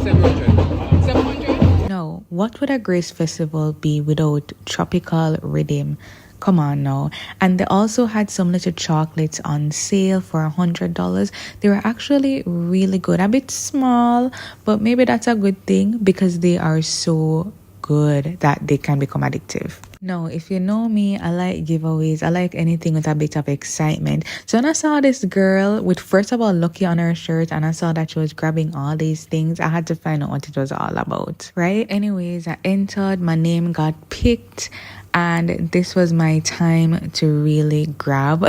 700. No, what would a Grace Festival be without tropical rhythm? Come on now. And they also had some little chocolates on sale for $100. They were actually really good. A bit small, but maybe that's a good thing because they are so good that they can become addictive. No, if you know me, I like giveaways. I like anything with a bit of excitement. So when I saw this girl with, first of all, Lucky on her shirt, and I saw that she was grabbing all these things, I had to find out what it was all about, right? Anyways, I entered, my name got picked, and this was my time to really grab.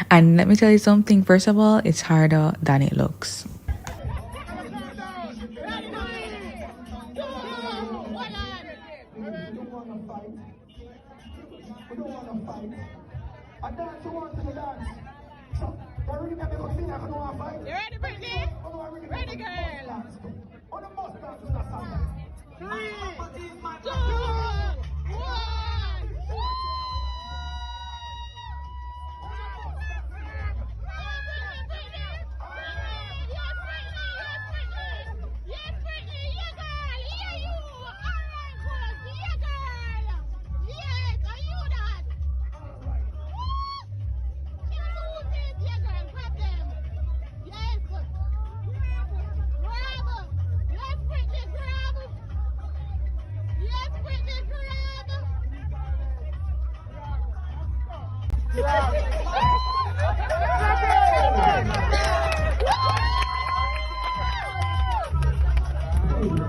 And let me tell you something. First of all, it's harder than it looks. You ready, Brittany? Ready, girl? 3, 2, 1.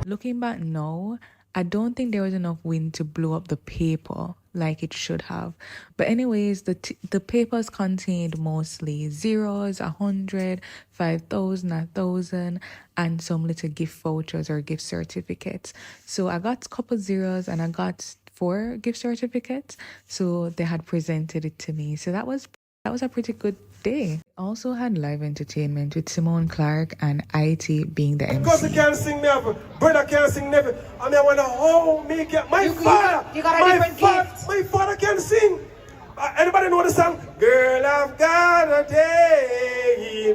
Looking back now, I don't think there was enough wind to blow up the paper like it should have. But anyways, the papers contained mostly zeros, 100, 5,000, 1,000, and some little gift vouchers or gift certificates. So I got a couple zeros and I got 4 gift certificates. So they had presented it to me. So that was a pretty good day. Also had live entertainment with Simone Clark and IT being the MC. Because I can't sing never, brother can't sing never. I mean, I want to hold me, get my father. You got a different gift. My father can sing. Anybody know the song? Girl, I've got a day.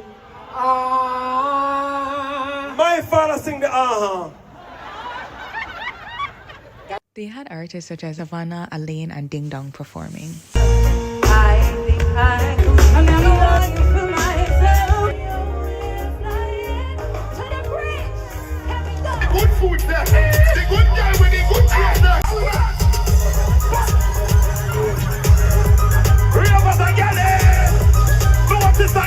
My father sing the They had artists such as Havana, Alaine, and Ding Dong performing. Good food there. The good guy with the good food there.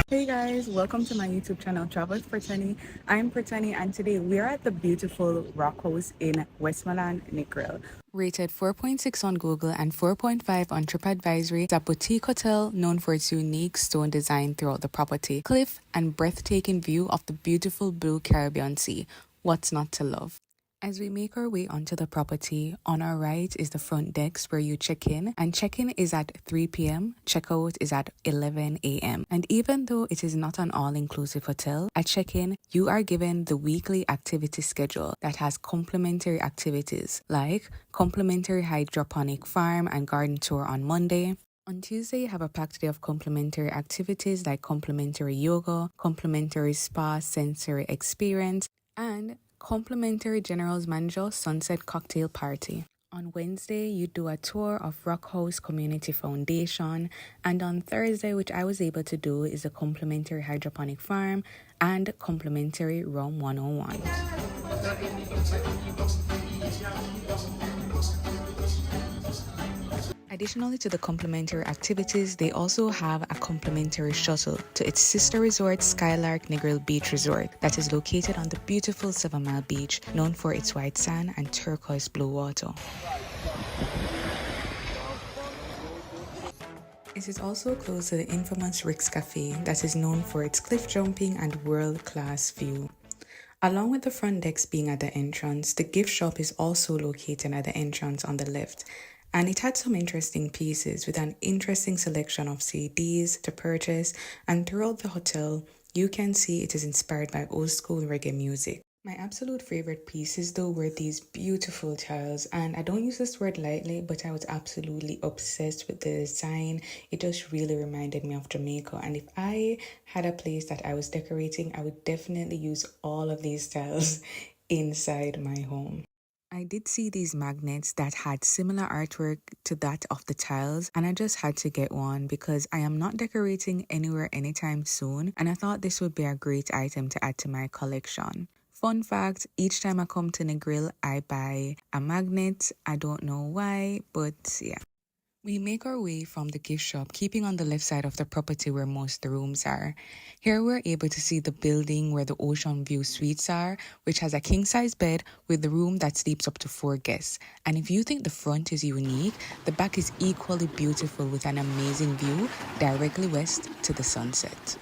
Hey guys, welcome to my YouTube channel Travel with Brittany. I'm Brittany and today we are at the beautiful Rockhouse in Westmoreland, Negril. Rated 4.6 on Google and 4.5 on TripAdvisory, it's a boutique hotel known for its unique stone design throughout the property, cliff and breathtaking view of the beautiful blue Caribbean Sea. What's not to love? As we make our way onto the property, on our right is the front desk where you check in, and check-in is at 3 p.m, checkout is at 11 a.m. And even though it is not an all-inclusive hotel, at check-in, you are given the weekly activity schedule that has complimentary activities like complimentary hydroponic farm and garden tour on Monday. On Tuesday, you have a packed day of complimentary activities like complimentary yoga, complimentary spa sensory experience, and complimentary General's Manager Sunset Cocktail Party. On Wednesday, you do a tour of Rockhouse Community Foundation, and on Thursday, which I was able to do, is a complimentary hydroponic farm and complimentary Rum 101. Additionally to the complimentary activities, they also have a complimentary shuttle to its sister resort, Skylark Negril Beach Resort, that is located on the beautiful 7 Mile Beach, known for its white sand and turquoise blue water. It is also close to the infamous Rick's Café that is known for its cliff jumping and world-class view. Along with the front decks being at the entrance, the gift shop is also located at the entrance on the left, and it had some interesting pieces with an interesting selection of CDs to purchase, and throughout the hotel, you can see it is inspired by old school reggae music. My absolute favorite pieces though were these beautiful tiles, and I don't use this word lightly, but I was absolutely obsessed with the design. It just really reminded me of Jamaica, and if I had a place that I was decorating, I would definitely use all of these tiles inside my home. I did see these magnets that had similar artwork to that of the tiles, and I just had to get one because I am not decorating anywhere anytime soon, and I thought this would be a great item to add to my collection. Fun fact, each time I come to Negril, I buy a magnet. I don't know why, but yeah. We make our way from the gift shop, keeping on the left side of the property where most of the rooms are. Here we're able to see the building where the ocean view suites are, which has a king-size bed with the room that sleeps up to 4 guests. And if you think the front is unique, the back is equally beautiful with an amazing view directly west to the sunset.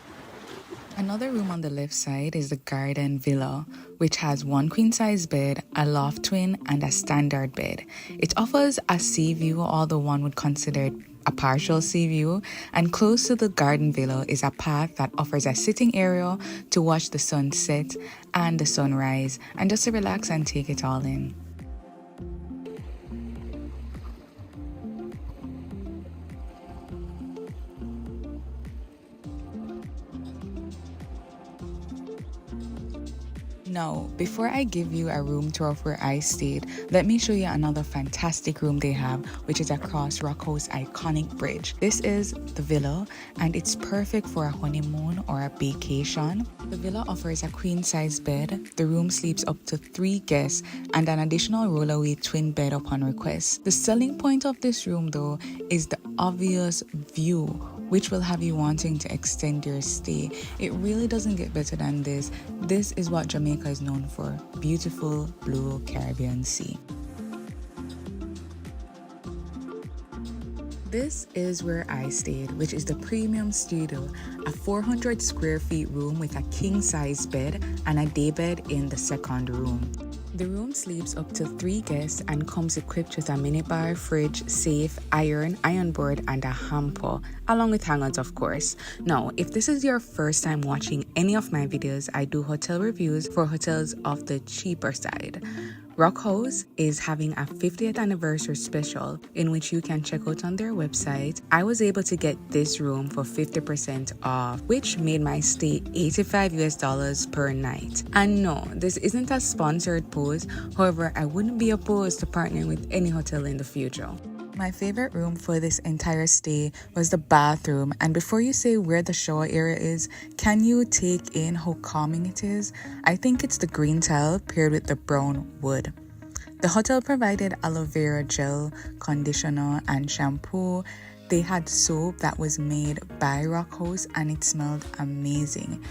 Another room on the left side is the garden villa, which has 1 queen-size bed, a loft twin, and a standard bed. It offers a sea view, although one would consider it a partial sea view, and close to the garden villa is a path that offers a sitting area to watch the sunset and the sunrise, and just to relax and take it all in. Now, before I give you a room tour of where I stayed, let me show you another fantastic room they have, which is across Rockhouse iconic bridge. This is the villa, and it's perfect for a honeymoon or a vacation. The villa offers a queen-size bed. The room sleeps up to 3 guests and an additional rollaway twin bed upon request. The selling point of this room though is the obvious view, which will have you wanting to extend your stay. It really doesn't get better than this. This is what Jamaica is known for, beautiful blue Caribbean Sea. This is where I stayed, which is the Premium Studio, a 400 square feet room with a king-size bed and a daybed in the second room. The room sleeps up to 3 guests and comes equipped with a minibar, fridge, safe, iron board, and a hamper, along with hangouts, of course. Now, if this is your first time watching any of my videos, I do hotel reviews for hotels of the cheaper side. Rockhouse is having a 50th anniversary special in which you can check out on their website. I was able to get this room for 50% off, which made my stay $85 per night. And no, this isn't a sponsored post. However, I wouldn't be opposed to partnering with any hotel in the future. My favorite room for this entire stay was the bathroom, and before you say where the shower area is, can you take in how calming it is? I think it's the green tile paired with the brown wood. The hotel provided aloe vera gel, conditioner, and shampoo. They had soap that was made by Rockhouse and it smelled amazing.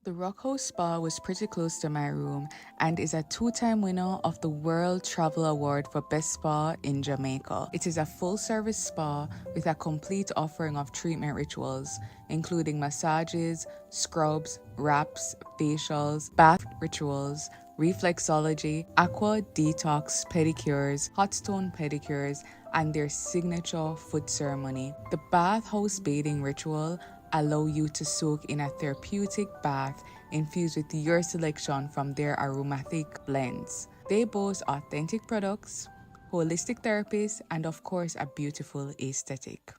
The Rockhouse Spa was pretty close to my room and is a 2-time winner of the World Travel Award for Best Spa in Jamaica. It is a full-service spa with a complete offering of treatment rituals, including massages, scrubs, wraps, facials, bath rituals, reflexology, aqua detox pedicures, hot stone pedicures, and their signature foot ceremony. The bathhouse bathing ritual allow you to soak in a therapeutic bath infused with your selection from their aromatic blends. They boast authentic products, holistic therapies, and of course, a beautiful aesthetic.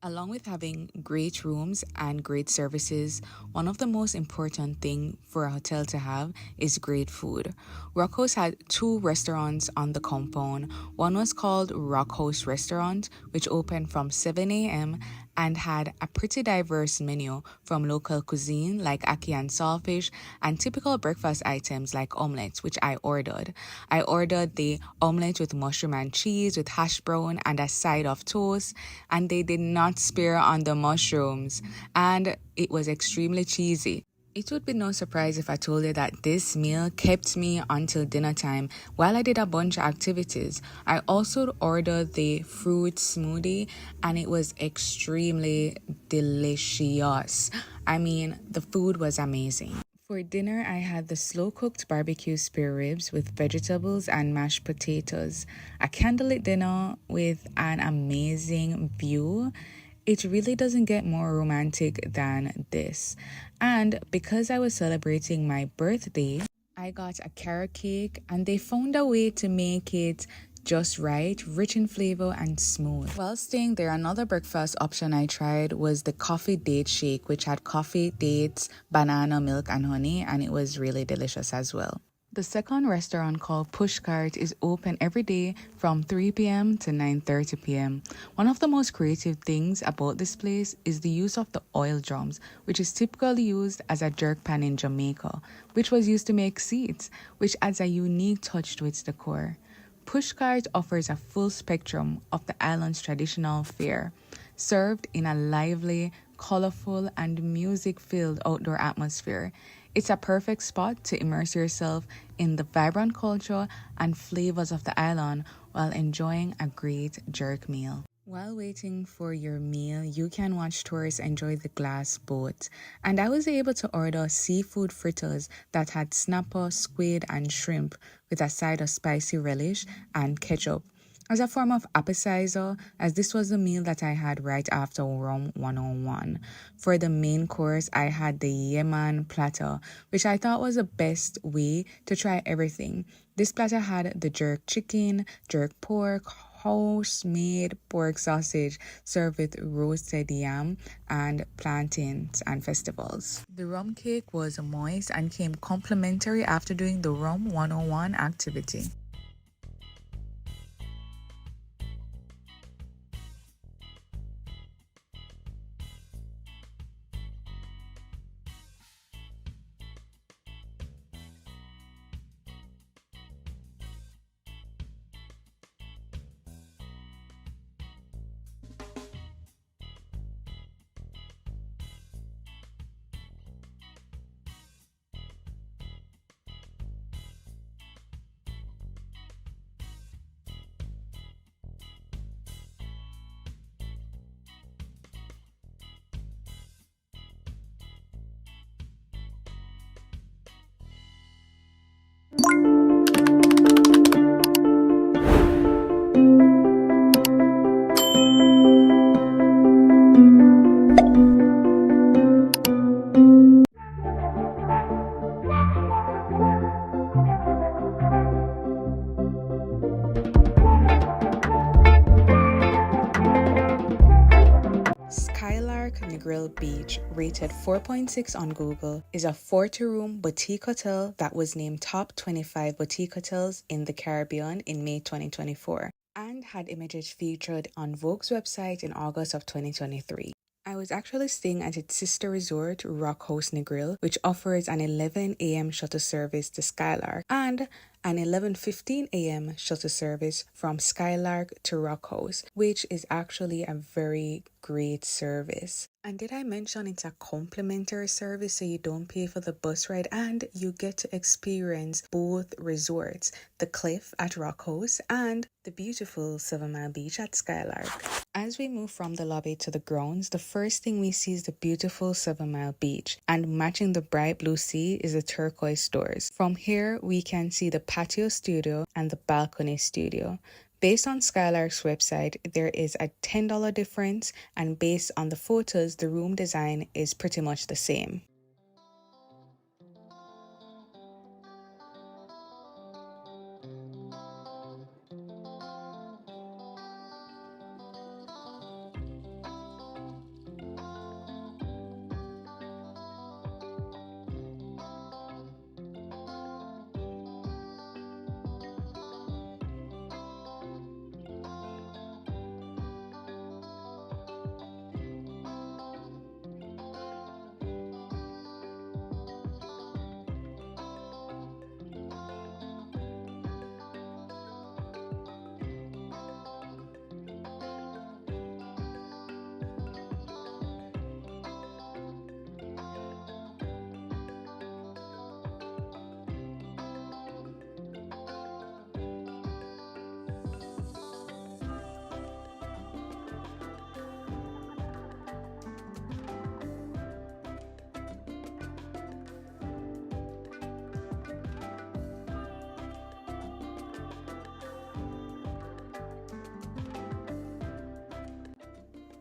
Along with having great rooms and great services, one of the most important things for a hotel to have is great food. Rockhouse had 2 restaurants on the compound. One was called Rockhouse Restaurant, which opened from 7 a.m. and had a pretty diverse menu from local cuisine like ackee and saltfish and typical breakfast items like omelets, which I ordered. I ordered the omelet with mushroom and cheese with hash brown and a side of toast, and they did not spare on the mushrooms, and it was extremely cheesy. It would be no surprise if I told you that this meal kept me until dinner time while I did a bunch of activities. I also ordered the fruit smoothie and it was extremely delicious. I mean, the food was amazing. For dinner, I had the slow-cooked barbecue spare ribs with vegetables and mashed potatoes, a candlelit dinner with an amazing view. It really doesn't get more romantic than this. And because I was celebrating my birthday, I got a carrot cake and they found a way to make it just right, rich in flavor and smooth. While staying there, another breakfast option I tried was the coffee date shake, which had coffee, dates, banana, milk, and honey, and it was really delicious as well. The second restaurant, called Pushcart, is open every day from 3 p.m. to 9:30 p.m. One of the most creative things about this place is the use of the oil drums, which is typically used as a jerk pan in Jamaica, which was used to make seats, which adds a unique touch to its decor. Pushcart offers a full spectrum of the island's traditional fare, served in a lively, colorful, and music-filled outdoor atmosphere. It's a perfect spot to immerse yourself in the vibrant culture and flavors of the island while enjoying a great jerk meal. While waiting for your meal, you can watch tourists enjoy the glass boat. And I was able to order seafood fritters that had snapper, squid, and shrimp with a side of spicy relish and ketchup as a form of appetizer, as this was the meal that I had right after Rum 101. For the main course, I had the Yemen platter, which I thought was the best way to try everything. This platter had the jerk chicken, jerk pork, house-made pork sausage served with roasted yam and plantains and festivals. The rum cake was moist and came complimentary after doing the Rum 101 activity. Skylark Negril Beach, rated 4.6 on Google, is a 40-room boutique hotel that was named top 25 boutique hotels in the Caribbean in May 2024 and had images featured on Vogue's website in August of 2023. I was actually staying at its sister resort, Rockhouse Negril, which offers an 11 a.m. shuttle service to Skylark and an 11:15 a.m. shuttle service from Skylark to Rockhouse, which is actually a very great service. And did I mention it's a complimentary service, so you don't pay for the bus ride and you get to experience both resorts, the cliff at Rockhouse and the beautiful 7 Mile Beach at Skylark. As we move from the lobby to the grounds, the first thing we see is the beautiful 7 Mile Beach, and matching the bright blue sea is the turquoise doors. From here, we can see the patio studio and the balcony studio. Based on Skylark's website, there is a $10 difference, and based on the photos, the room design is pretty much the same.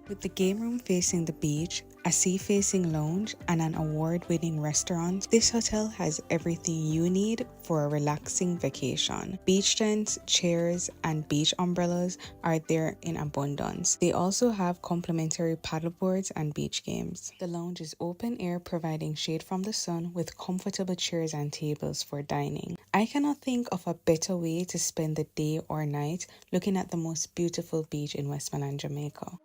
With the game room facing the beach, a sea-facing lounge, and an award-winning restaurant, this hotel has everything you need for a relaxing vacation. Beach tents, chairs, and beach umbrellas are there in abundance. They also have complimentary paddleboards and beach games. The lounge is open air, providing shade from the sun with comfortable chairs and tables for dining. I cannot think of a better way to spend the day or night looking at the most beautiful beach in Westmoreland, Jamaica.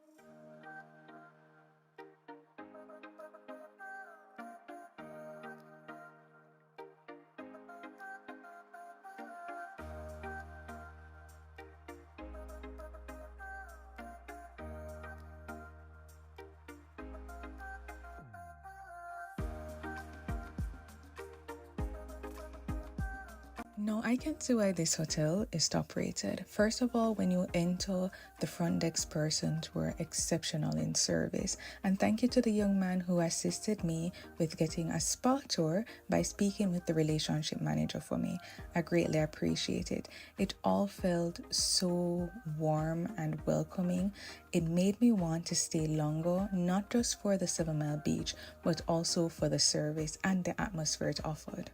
Now, I can see why this hotel is top rated. First of all, when you enter, the front desk persons were exceptional in service. And thank you to the young man who assisted me with getting a spa tour by speaking with the relationship manager for me. I greatly appreciate it. It all felt so warm and welcoming. It made me want to stay longer, not just for the 7 Mile Beach, but also for the service and the atmosphere it offered.